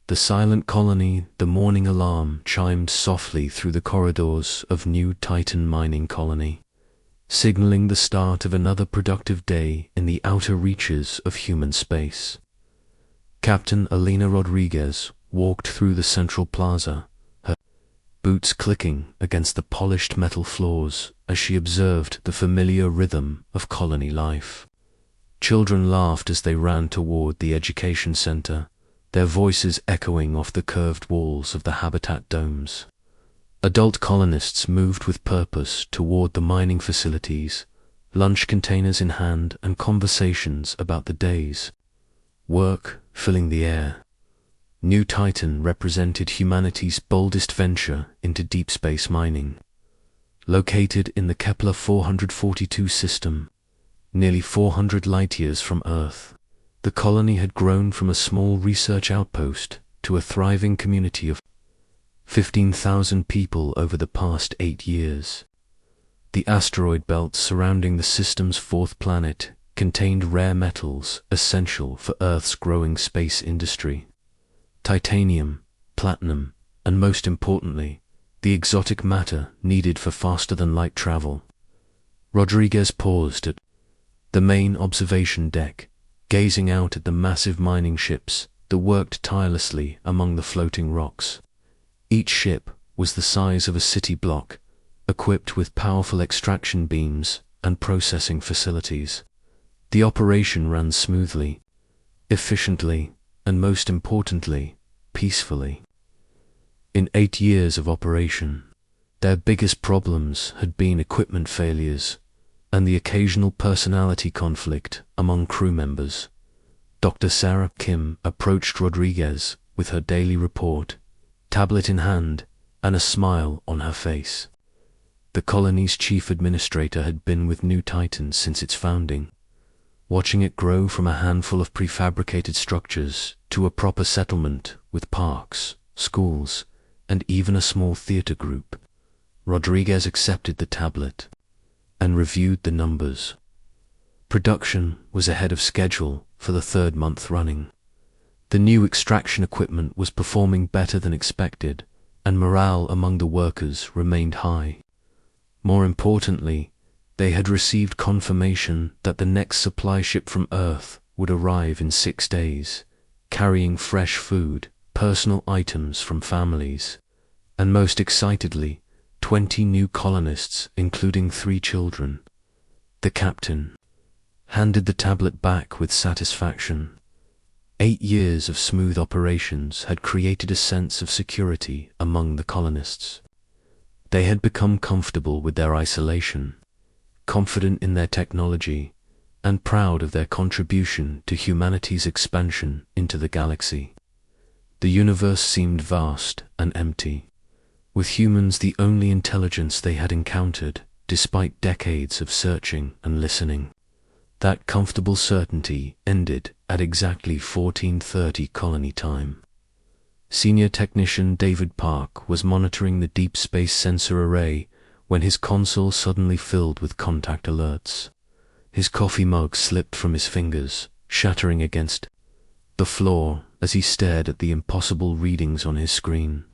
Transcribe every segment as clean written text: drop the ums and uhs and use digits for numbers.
The silent colony, the morning alarm chimed softly through the corridors of New Titan mining colony, signaling the start of another productive day in the outer reaches of human space. Captain Alina Rodriguez walked through the central plaza, her boots clicking against the polished metal floors as she observed the familiar rhythm of colony life. Children laughed as they ran toward the education center, their voices echoing off the curved walls of the habitat domes. Adult colonists moved with purpose toward the mining facilities, lunch containers in hand and conversations about the day's work filling the air. New Titan represented humanity's boldest venture into deep space mining. Located in the Kepler 442 system, nearly 400 light-years from Earth, the colony had grown from a small research outpost to a thriving community of 15,000 people over the past 8 years. The asteroid belt surrounding the system's fourth planet contained rare metals essential for Earth's growing space industry. Titanium, platinum, and most importantly, the exotic matter needed for faster-than-light travel. Rodriguez paused at the main observation deck, gazing out at the massive mining ships that worked tirelessly among the floating rocks. Each ship was the size of a city block, equipped with powerful extraction beams and processing facilities. The operation ran smoothly, efficiently, and most importantly, peacefully. In 8 years of operation, their biggest problems had been equipment failures and the occasional personality conflict among crew members. Dr. Sarah Kim approached Rodriguez with her daily report, tablet in hand, and a smile on her face. The colony's chief administrator had been with New Titan since its founding, watching it grow from a handful of prefabricated structures to a proper settlement with parks, schools, and even a small theater group. Rodriguez accepted the tablet and reviewed the numbers. Production was ahead of schedule for the 3rd month running. The new extraction equipment was performing better than expected, and morale among the workers remained high. More importantly, they had received confirmation that the next supply ship from Earth would arrive in 6 days, carrying fresh food, personal items from families, and most excitedly, 20 new colonists, including 3 children. The captain handed the tablet back with satisfaction. 8 years of smooth operations had created a sense of security among the colonists. They had become comfortable with their isolation, confident in their technology, and proud of their contribution to humanity's expansion into the galaxy. The universe seemed vast and empty, with humans the only intelligence they had encountered, despite decades of searching and listening. That comfortable certainty ended at exactly 14:30 colony time. Senior technician David Park was monitoring the deep space sensor array when his console suddenly filled with contact alerts. His coffee mug slipped from his fingers, shattering against the floor as he stared at the impossible readings on his screen.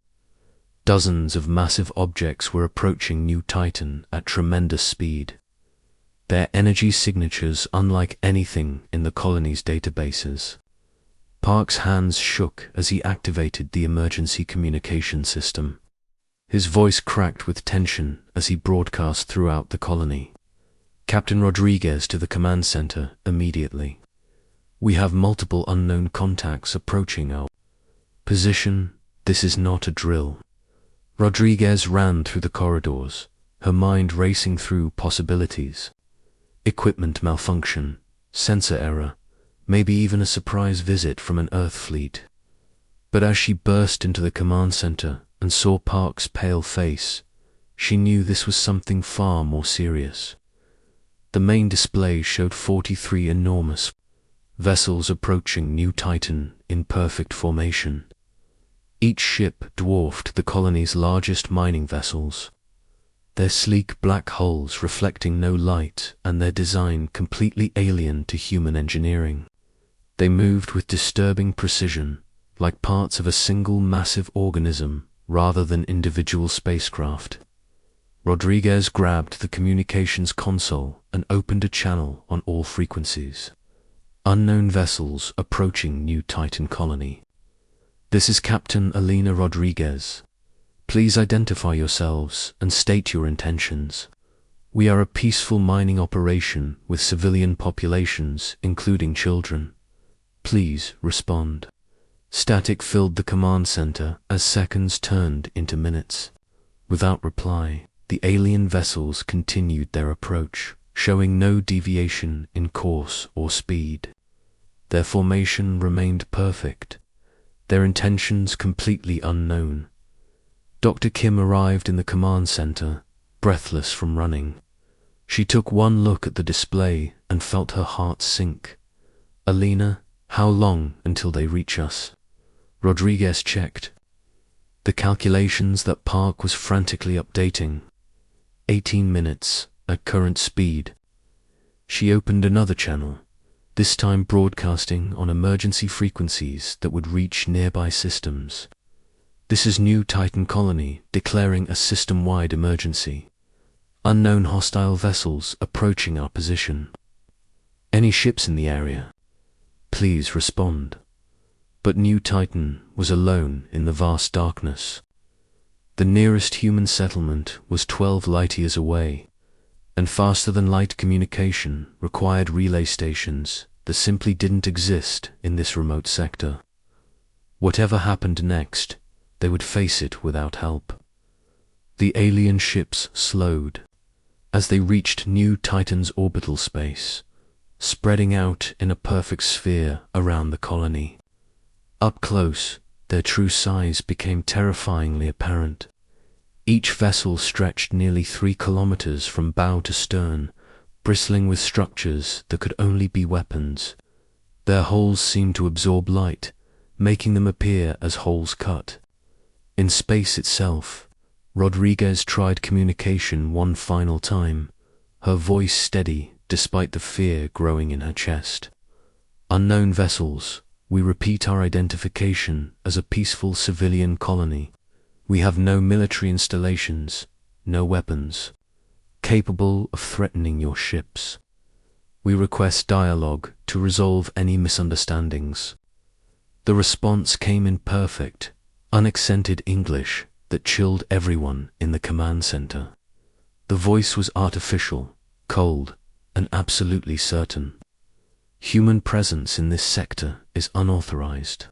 Dozens of massive objects were approaching New Titan at tremendous speed, their energy signatures unlike anything in the colony's databases. Park's hands shook as he activated the emergency communication system. His voice cracked with tension as he broadcast throughout the colony. Captain Rodriguez to the command center immediately. We have multiple unknown contacts approaching our position. This is not a drill. Rodriguez ran through the corridors, her mind racing through possibilities. Equipment malfunction, sensor error, maybe even a surprise visit from an Earth fleet. But as she burst into the command center and saw Park's pale face, she knew this was something far more serious. The main display showed 43 enormous vessels approaching New Titan in perfect formation. Each ship dwarfed the colony's largest mining vessels, their sleek black hulls reflecting no light and their design completely alien to human engineering. They moved with disturbing precision, like parts of a single massive organism rather than individual spacecraft. Rodriguez grabbed the communications console and opened a channel on all frequencies. Unknown vessels approaching new Titan colony. This is Captain Elena Rodriguez. Please identify yourselves and state your intentions. We are a peaceful mining operation with civilian populations, including children. Please respond. Static filled the command center as seconds turned into minutes. Without reply, the alien vessels continued their approach, showing no deviation in course or speed. Their formation remained perfect, their intentions completely unknown. Dr. Kim arrived in the command center, breathless from running. She took one look at the display and felt her heart sink. Elena, how long until they reach us? Rodriguez checked the calculations that Park was frantically updating. 18 minutes at current speed. She opened another channel, this time broadcasting on emergency frequencies that would reach nearby systems. This is new Titan colony declaring a system-wide emergency. Unknown hostile vessels approaching our position. Any ships in the area? Please respond. But new Titan was alone in the vast darkness. The nearest human settlement was 12 light-years away, and faster-than-light communication required relay stations that simply didn't exist in this remote sector. Whatever happened next, they would face it without help. The alien ships slowed as they reached new Titan's orbital space, spreading out in a perfect sphere around the colony. Up close, their true size became terrifyingly apparent. Each vessel stretched nearly 3 kilometers from bow to stern, bristling with structures that could only be weapons. Their hulls seemed to absorb light, making them appear as holes cut. In space itself, Rodriguez tried communication one final time, her voice steady despite the fear growing in her chest. Unknown vessels, we repeat our identification as a peaceful civilian colony. We have no military installations, no weapons, capable of threatening your ships. We request dialogue to resolve any misunderstandings. The response came in perfect, unaccented English that chilled everyone in the command center. The voice was artificial, cold, and absolutely certain. Human presence in this sector is unauthorized.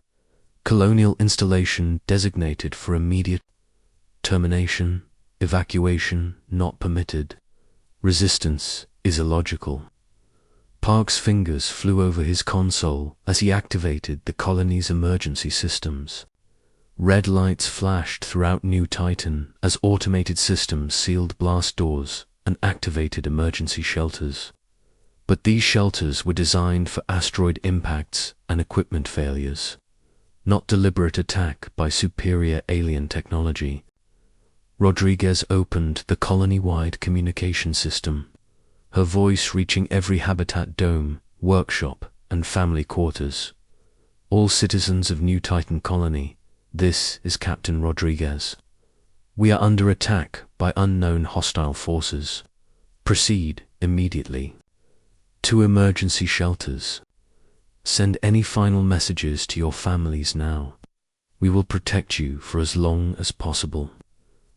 Colonial installation designated for immediate termination, evacuation not permitted. Resistance is illogical. Park's fingers flew over his console as he activated the colony's emergency systems. Red lights flashed throughout New Titan as automated systems sealed blast doors and activated emergency shelters. But these shelters were designed for asteroid impacts and equipment failures, not deliberate attack by superior alien technology. Rodriguez opened the colony-wide communication system, her voice reaching every habitat dome, workshop, and family quarters. All citizens of New Titan colony, this is Captain Rodriguez. We are under attack by unknown hostile forces. Proceed immediately. To emergency shelters. Send any final messages to your families now. We will protect you for as long as possible.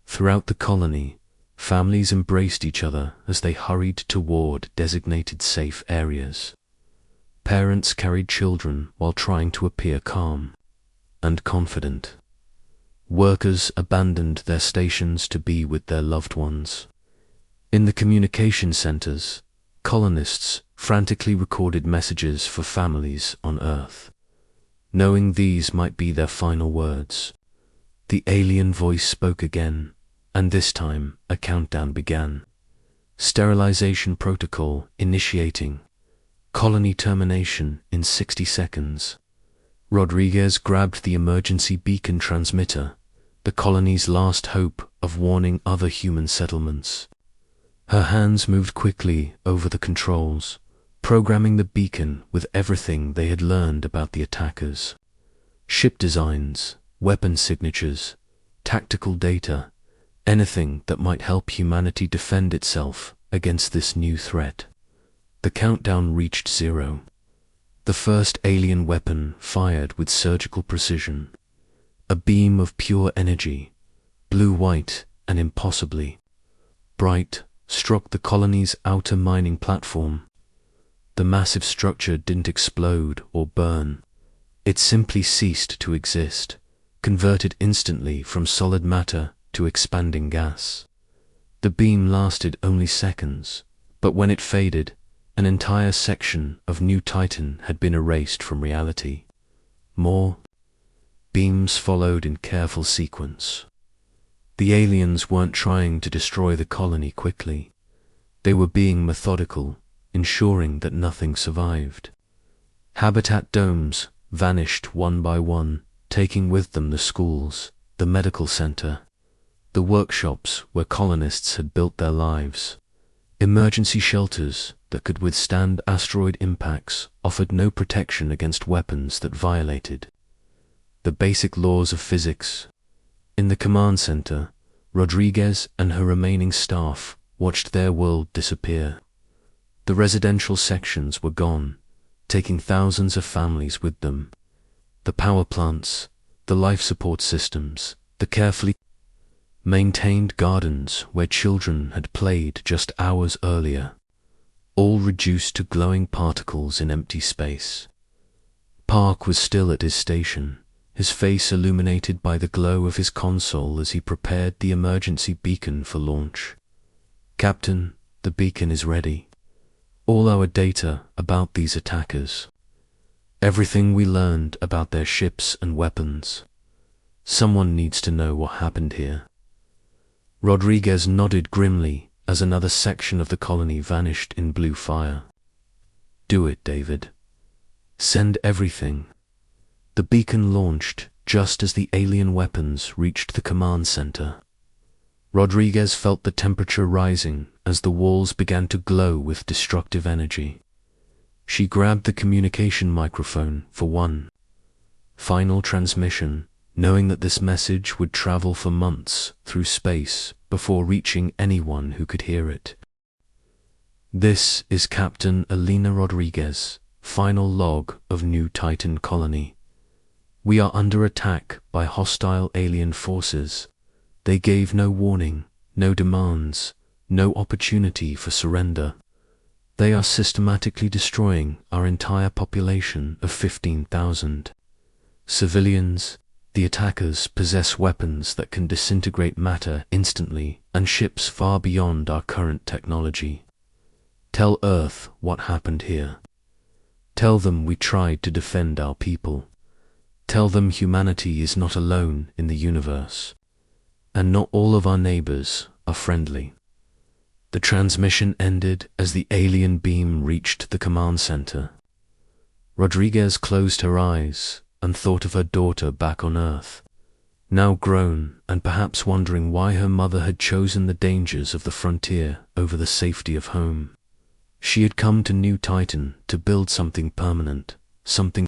Throughout the colony, families embraced each other as they hurried toward designated safe areas. Parents carried children while trying to appear calm and confident. Workers abandoned their stations to be with their loved ones. In the communication centers, colonists frantically recorded messages for families on Earth, knowing these might be their final words. The alien voice spoke again, and this time a countdown began. Sterilization protocol initiating. Colony termination in 60 seconds. Rodriguez grabbed the emergency beacon transmitter, the colony's last hope of warning other human settlements. Her hands moved quickly over the controls, programming the beacon with everything they had learned about the attackers. Ship designs, weapon signatures, tactical data, anything that might help humanity defend itself against this new threat. The countdown reached 0. The first alien weapon fired with surgical precision. A beam of pure energy, blue-white and impossibly bright, struck the colony's outer mining platform. The massive structure didn't explode or burn. It simply ceased to exist, converted instantly from solid matter to expanding gas. The beam lasted only seconds, but when it faded, an entire section of New Titan had been erased from reality. More beams followed in careful sequence. The aliens weren't trying to destroy the colony quickly. They were being methodical, ensuring that nothing survived. Habitat domes vanished one by one, taking with them the schools, the medical center, the workshops where colonists had built their lives. Emergency shelters that could withstand asteroid impacts offered no protection against weapons that violated the basic laws of physics. In the command center, Rodriguez and her remaining staff watched their world disappear. The residential sections were gone, taking thousands of families with them. The power plants, the life support systems, the carefully maintained gardens where children had played just hours earlier, all reduced to glowing particles in empty space. Park was still at his station, his face illuminated by the glow of his console as he prepared the emergency beacon for launch. "Captain, the beacon is ready. All our data about these attackers. Everything we learned about their ships and weapons. Someone needs to know what happened here." Rodriguez nodded grimly as another section of the colony vanished in blue fire. "Do it, David. Send everything." The beacon launched just as the alien weapons reached the command center. Rodriguez felt the temperature rising as the walls began to glow with destructive energy. She grabbed the communication microphone for one final transmission, knowing that this message would travel for months through space before reaching anyone who could hear it. "This is Captain Elena Rodriguez, final log of New Titan colony. We are under attack by hostile alien forces. They gave no warning, no demands, no opportunity for surrender. They are systematically destroying our entire population of 15,000. Civilians. The attackers possess weapons that can disintegrate matter instantly and ships far beyond our current technology. Tell Earth what happened here. Tell them we tried to defend our people. Tell them humanity is not alone in the universe, and not all of our neighbors are friendly." The transmission ended as the alien beam reached the command center. Rodriguez closed her eyes and thought of her daughter back on Earth, now grown and perhaps wondering why her mother had chosen the dangers of the frontier over the safety of home. She had come to New Titan to build something permanent, something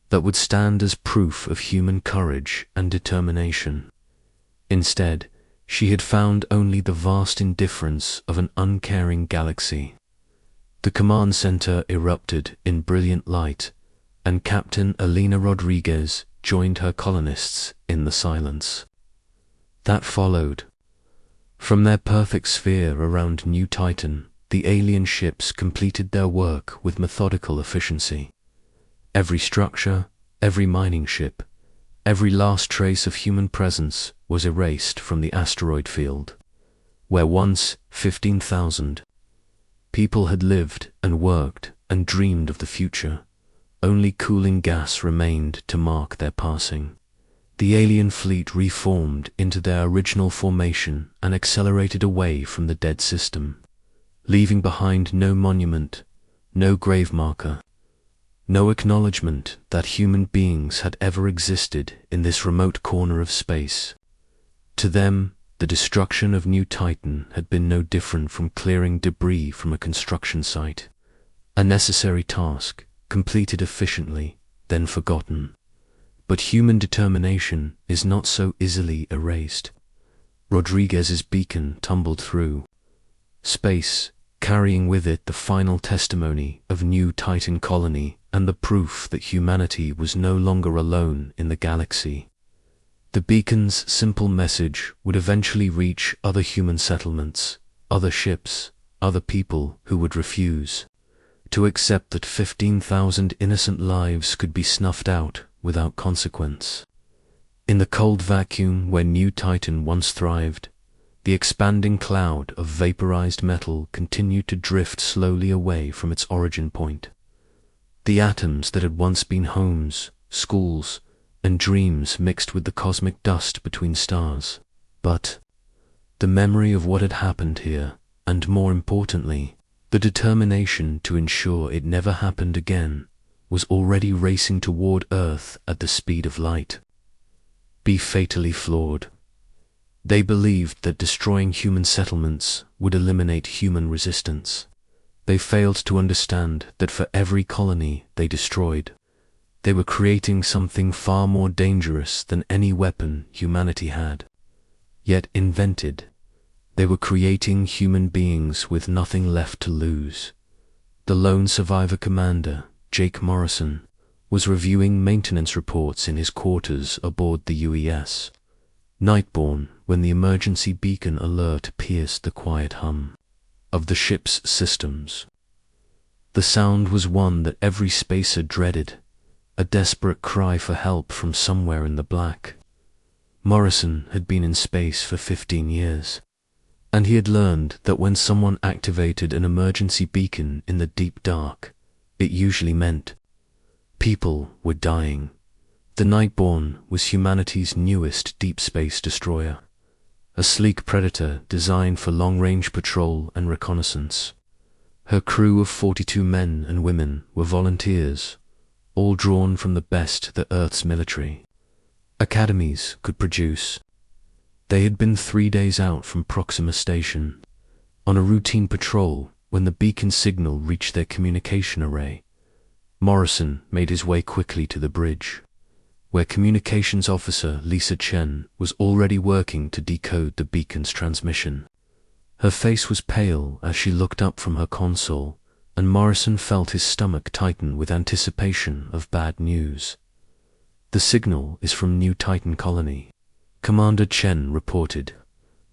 that would stand as proof of human courage and determination. Instead, she had found only the vast indifference of an uncaring galaxy. The command center erupted in brilliant light, and Captain Elena Rodriguez joined her colonists in the silence that followed. From their perfect sphere around New Titan, the alien ships completed their work with methodical efficiency. Every structure, every mining ship, every last trace of human presence was erased from the asteroid field, where once 15,000 people had lived and worked and dreamed of the future. Only cooling gas remained to mark their passing. The alien fleet reformed into their original formation and accelerated away from the dead system, leaving behind no monument, no grave marker, no acknowledgement that human beings had ever existed in this remote corner of space. To them, the destruction of New Titan had been no different from clearing debris from a construction site, a necessary task, completed efficiently, then forgotten. But human determination is not so easily erased. Rodriguez's beacon tumbled through space, carrying with it the final testimony of new Titan colony and the proof that humanity was no longer alone in the galaxy. The beacon's simple message would eventually reach other human settlements, other ships, other people who would refuse to accept that 15,000 innocent lives could be snuffed out without consequence. In the cold vacuum where New Titan once thrived, the expanding cloud of vaporized metal continued to drift slowly away from its origin point. The atoms that had once been homes, schools, and dreams mixed with the cosmic dust between stars. But the memory of what had happened here, and more importantly, the determination to ensure it never happened again, was already racing toward Earth at the speed of light. Be fatally flawed. They believed that destroying human settlements would eliminate human resistance. They failed to understand that for every colony they destroyed, they were creating something far more dangerous than any weapon humanity had yet invented. They were creating human beings with nothing left to lose. The lone survivor commander, Jake Morrison, was reviewing maintenance reports in his quarters aboard the UES Nightborne when the emergency beacon alert pierced the quiet hum of the ship's systems. The sound was one that every spacer dreaded, a desperate cry for help from somewhere in the black. Morrison had been in space for 15 years, and he had learned that when someone activated an emergency beacon in the deep dark, it usually meant people were dying. The Nightborne was humanity's newest deep space destroyer, a sleek predator designed for long-range patrol and reconnaissance. Her crew of 42 men and women were volunteers, all drawn from the best that Earth's military academies could produce. They had been 3 days out from Proxima Station, on a routine patrol when the beacon signal reached their communication array. Morrison made his way quickly to the bridge, where Communications Officer Lisa Chen was already working to decode the beacon's transmission. Her face was pale as she looked up from her console, and Morrison felt his stomach tighten with anticipation of bad news. "The signal is from New Titan Colony," Commander Chen reported.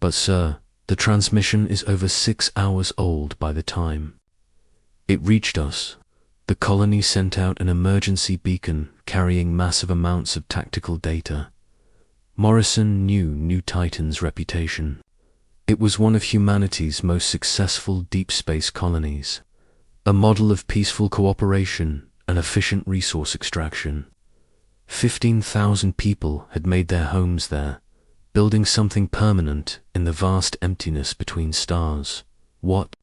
"But sir, the transmission is over 6 hours old by the time it reached us. The colony sent out an emergency beacon carrying massive amounts of tactical data." Morrison knew New Titan's reputation. It was one of humanity's most successful deep space colonies, a model of peaceful cooperation and efficient resource extraction. 15,000 people had made their homes there, building something permanent in the vast emptiness between stars. "What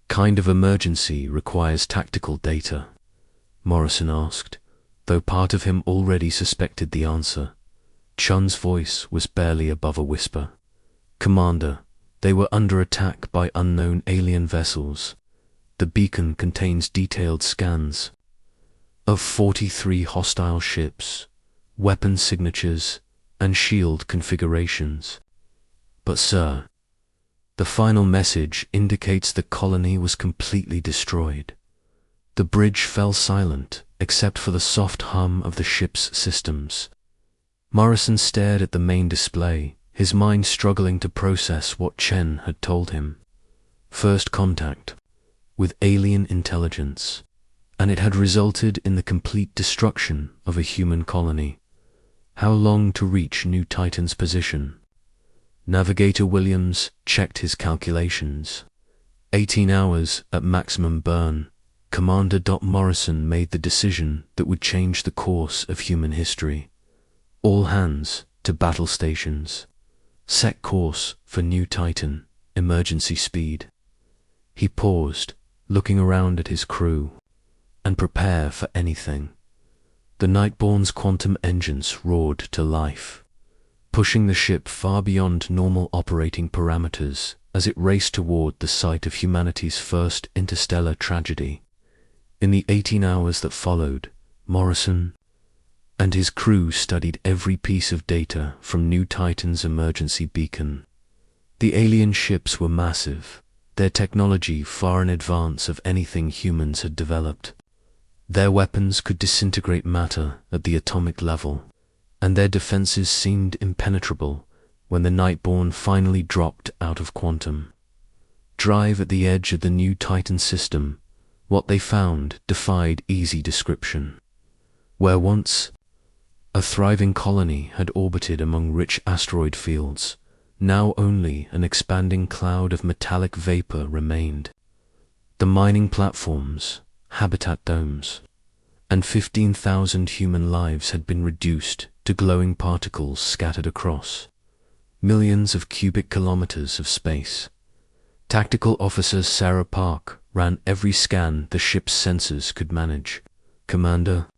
kind of emergency requires tactical data?" Morrison asked, though part of him already suspected the answer. Chun's voice was barely above a whisper. "Commander, they were under attack by unknown alien vessels. The beacon contains detailed scans of 43 hostile ships, weapon signatures, and shield configurations. But sir, the final message indicates the colony was completely destroyed." The bridge fell silent, except for the soft hum of the ship's systems. Morrison stared at the main display, his mind struggling to process what Chen had told him. First contact with alien intelligence, and it had resulted in the complete destruction of a human colony. How long to reach New Titan's position? Navigator Williams checked his calculations. 18 hours at maximum burn. Commander Morrison made the decision that would change the course of human history. All hands to battle stations. Set course for New Titan, emergency speed. He paused, looking around at his crew. And prepare for anything. The Nightborne's quantum engines roared to life, pushing the ship far beyond normal operating parameters as it raced toward the site of humanity's first interstellar tragedy. In the 18 hours that followed, Morrison and his crew studied every piece of data from New Titan's emergency beacon. The alien ships were massive, their technology far in advance of anything humans had developed. Their weapons could disintegrate matter at the atomic level, and their defenses seemed impenetrable when the Nightborne finally dropped out of quantum drive at the edge of the New Titan system. What they found defied easy description. Where once a thriving colony had orbited among rich asteroid fields, now only an expanding cloud of metallic vapor remained. The mining platforms, habitat domes, and 15,000 human lives had been reduced to glowing particles scattered across millions of cubic kilometers of space. Tactical Officer Sarah Park ran every scan the ship's sensors could manage. "Commander,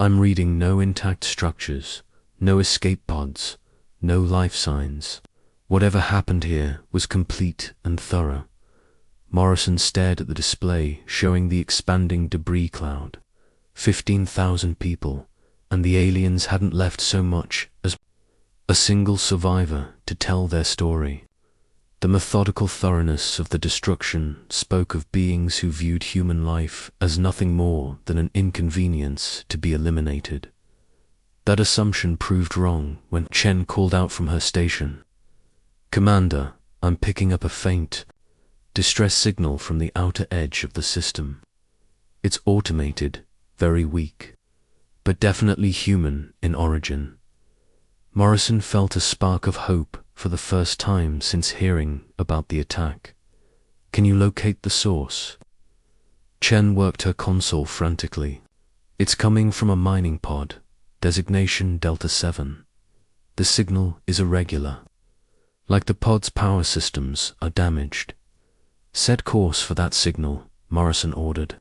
I'm reading no intact structures, no escape pods, no life signs. Whatever happened here was complete and thorough." Morrison stared at the display showing the expanding debris cloud. 15,000 people, and the aliens hadn't left so much as a single survivor to tell their story. The methodical thoroughness of the destruction spoke of beings who viewed human life as nothing more than an inconvenience to be eliminated. That assumption proved wrong when Chen called out from her station. "Commander, I'm picking up a faint distress signal from the outer edge of the system. It's automated, very weak, but definitely human in origin." Morrison felt a spark of hope for the first time since hearing about the attack. "Can you locate the source?" Chen worked her console frantically. "It's coming from a mining pod, designation Delta 7. The signal is irregular, like the pod's power systems are damaged." "Set course for that signal," Morrison ordered.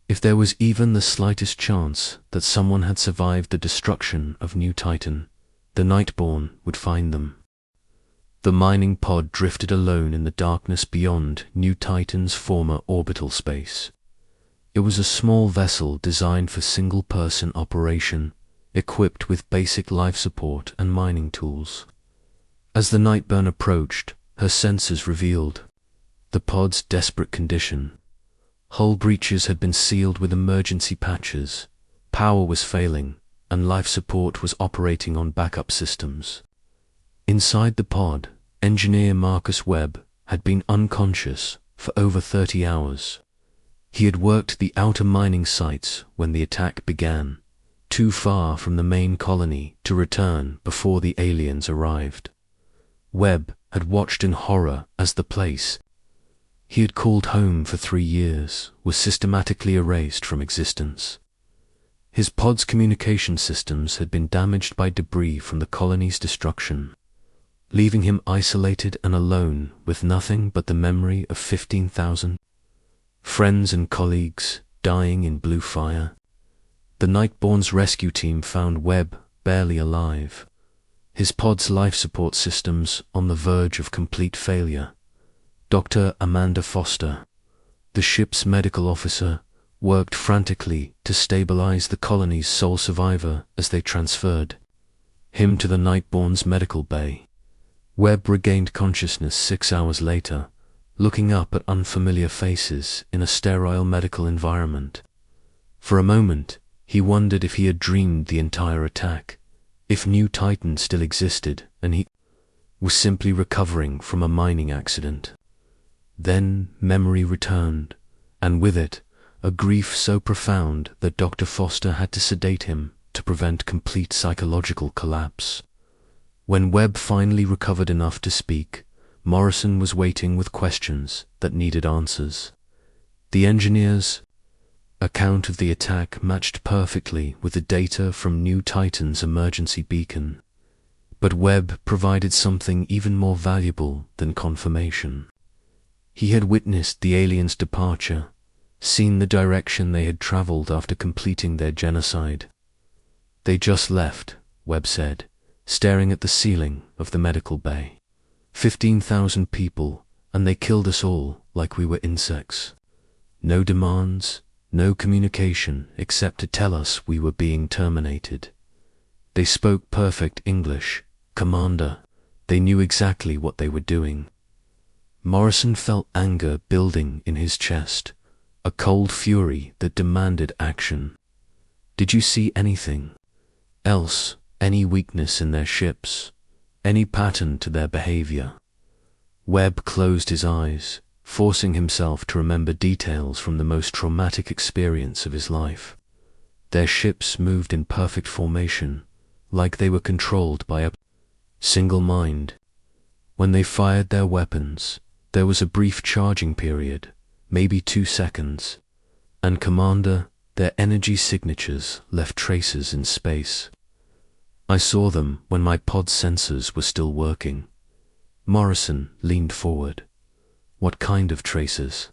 If there was even the slightest chance that someone had survived the destruction of New Titan, the Nightborne would find them. The mining pod drifted alone in the darkness beyond New Titan's former orbital space. It was a small vessel designed for single-person operation, equipped with basic life support and mining tools. As the Nightborne approached, her sensors revealed the pod's desperate condition. Hull breaches had been sealed with emergency patches, power was failing, and life support was operating on backup systems. Inside the pod, engineer Marcus Webb had been unconscious for over 30 hours. He had worked the outer mining sites when the attack began, too far from the main colony to return before the aliens arrived. Webb had watched in horror as the place he had called home for 3 years was systematically erased from existence. His pod's communication systems had been damaged by debris from the colony's destruction, leaving him isolated and alone with nothing but the memory of 15,000 friends and colleagues dying in blue fire. The Nightborne's rescue team found Webb barely alive, his pod's life support systems on the verge of complete failure. Dr. Amanda Foster, the ship's medical officer, worked frantically to stabilize the colony's sole survivor as they transferred him to the Nightborne's medical bay. Webb regained consciousness 6 hours later, looking up at unfamiliar faces in a sterile medical environment. For a moment, he wondered if he had dreamed the entire attack, if New Titan still existed and he was simply recovering from a mining accident. Then memory returned, and with it, a grief so profound that Dr. Foster had to sedate him to prevent complete psychological collapse. When Webb finally recovered enough to speak, Morrison was waiting with questions that needed answers. The engineer's account of the attack matched perfectly with the data from New Titan's emergency beacon, but Webb provided something even more valuable than confirmation. He had witnessed the aliens' departure, seen the direction they had traveled after completing their genocide. "They just left," Webb said, staring at the ceiling of the medical bay. 15,000 people, and they killed us all like we were insects. No demands, No communication except to tell us we were being terminated. They spoke perfect English, Commander. They knew exactly what they were doing. Morrison felt anger building in his chest, a cold fury that demanded action. Did you see anything else? Any weakness in their ships? Any pattern to their behavior? Webb closed his eyes, forcing himself to remember details from the most traumatic experience of his life. Their ships moved in perfect formation, like they were controlled by a single mind. When they fired their weapons, there was a brief charging period, maybe 2 seconds. And Commander, their energy signatures left traces in space. I saw them when my pod sensors were still working. Morrison leaned forward. What kind of traces?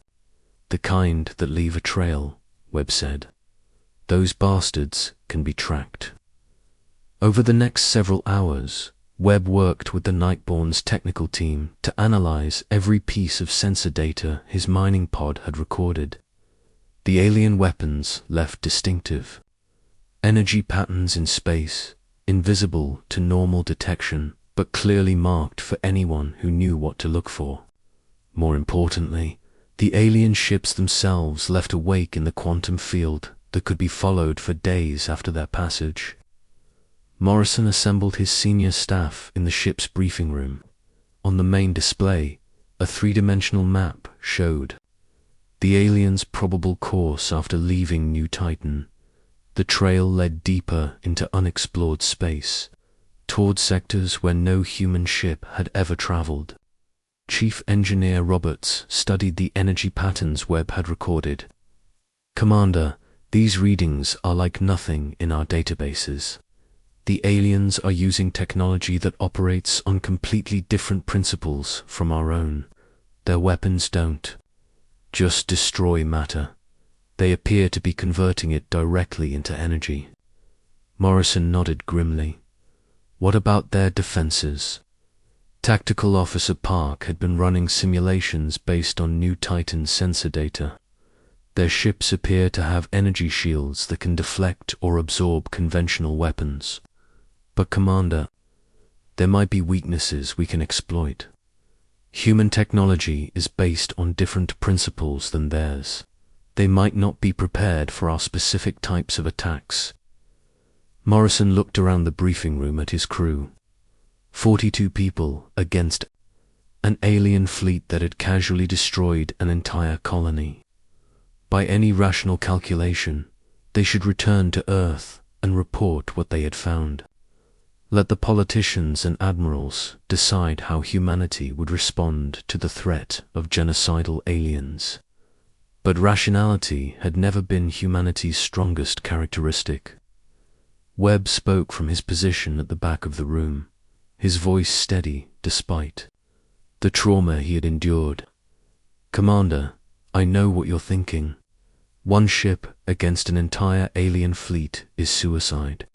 The kind that leave a trail, Webb said. Those bastards can be tracked. Over the next several hours, Webb worked with the Nightborne's technical team to analyze every piece of sensor data his mining pod had recorded. The alien weapons left distinctive energy patterns in space, invisible to normal detection, but clearly marked for anyone who knew what to look for. More importantly, the alien ships themselves left a wake in the quantum field that could be followed for days after their passage. Morrison assembled his senior staff in the ship's briefing room. On the main display, a three-dimensional map showed the aliens' probable course after leaving New Titan. The trail led deeper into unexplored space, toward sectors where no human ship had ever traveled. Chief Engineer Roberts studied the energy patterns Webb had recorded. Commander, these readings are like nothing in our databases. The aliens are using technology that operates on completely different principles from our own. Their weapons don't just destroy matter. They appear to be converting it directly into energy. Morrison nodded grimly. What about their defenses? Tactical Officer Park had been running simulations based on New Titan sensor data. Their ships appear to have energy shields that can deflect or absorb conventional weapons. But Commander, there might be weaknesses we can exploit. Human technology is based on different principles than theirs. They might not be prepared for our specific types of attacks. Morrison looked around the briefing room at his crew. 42 people against an alien fleet that had casually destroyed an entire colony. By any rational calculation, they should return to Earth and report what they had found. Let the politicians and admirals decide how humanity would respond to the threat of genocidal aliens. But rationality had never been humanity's strongest characteristic. Webb spoke from his position at the back of the room, his voice steady despite the trauma he had endured. Commander, I know what you're thinking. One ship against an entire alien fleet is suicide.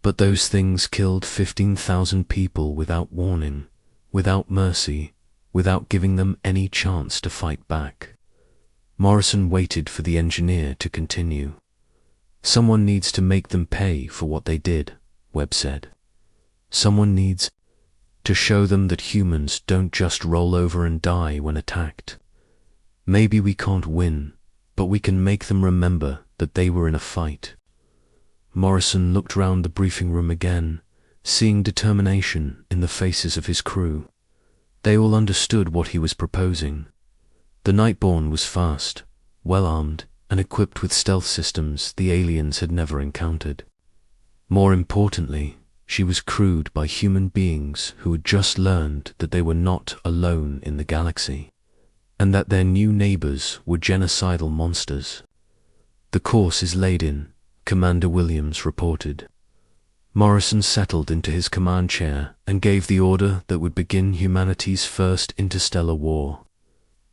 But those things killed 15,000 people without warning, without mercy, without giving them any chance to fight back. Morrison waited for the engineer to continue. Someone needs to make them pay for what they did, Webb said. Someone needs to show them that humans don't just roll over and die when attacked. Maybe we can't win, but we can make them remember that they were in a fight. Morrison looked round the briefing room again, seeing determination in the faces of his crew. They all understood what he was proposing. The Nightborne was fast, well-armed, and equipped with stealth systems the aliens had never encountered. More importantly, she was crewed by human beings who had just learned that they were not alone in the galaxy, and that their new neighbors were genocidal monsters. The course is laid in, Commander Williams reported. Morrison settled into his command chair and gave the order that would begin humanity's first interstellar war.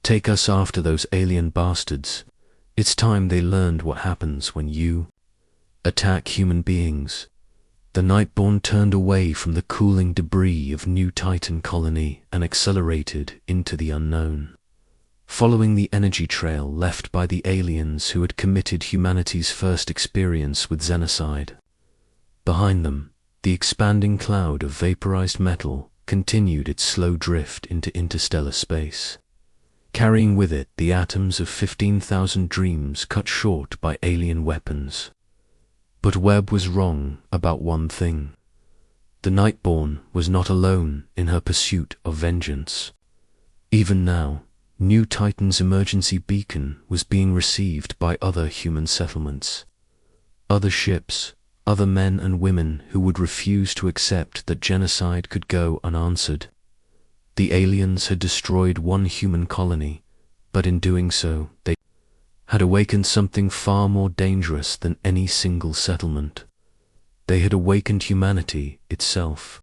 Take us after those alien bastards. It's time they learned what happens when you attack human beings. The Nightborne turned away from the cooling debris of New Titan colony and accelerated into the unknown. following the energy trail left by the aliens who had committed humanity's first experience with xenocide. Behind them, the expanding cloud of vaporized metal continued its slow drift into interstellar space, carrying with it the atoms of 15,000 dreams cut short by alien weapons. But Webb was wrong about one thing. The Nightborne was not alone in her pursuit of vengeance. Even now, New Titan's emergency beacon was being received by other human settlements. Other ships, other men and women who would refuse to accept that genocide could go unanswered. The aliens had destroyed one human colony, but in doing so, they had awakened something far more dangerous than any single settlement. They had awakened humanity itself.